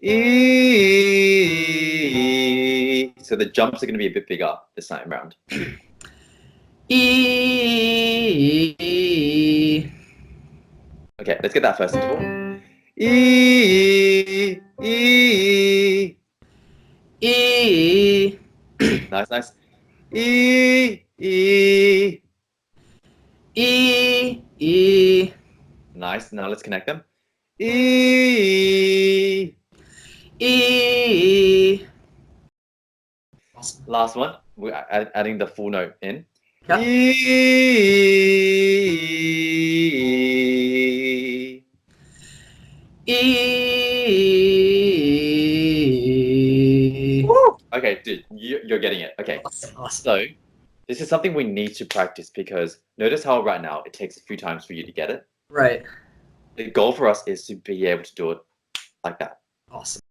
E. So the jumps are going to be a bit bigger this time around. E. Okay, let's get that first interval. E. E. E. Nice, nice. E. E. E. E. Nice. Now let's connect them. E. E. Awesome. Last one. We're adding the full note in. Yep. E. E. Woo! Okay, dude, you're getting it. Okay, Awesome. Awesome. so this is something we need to practice because notice how right now it takes a few times for you to get it. Right. The goal for us is to be able to do it like that. Awesome.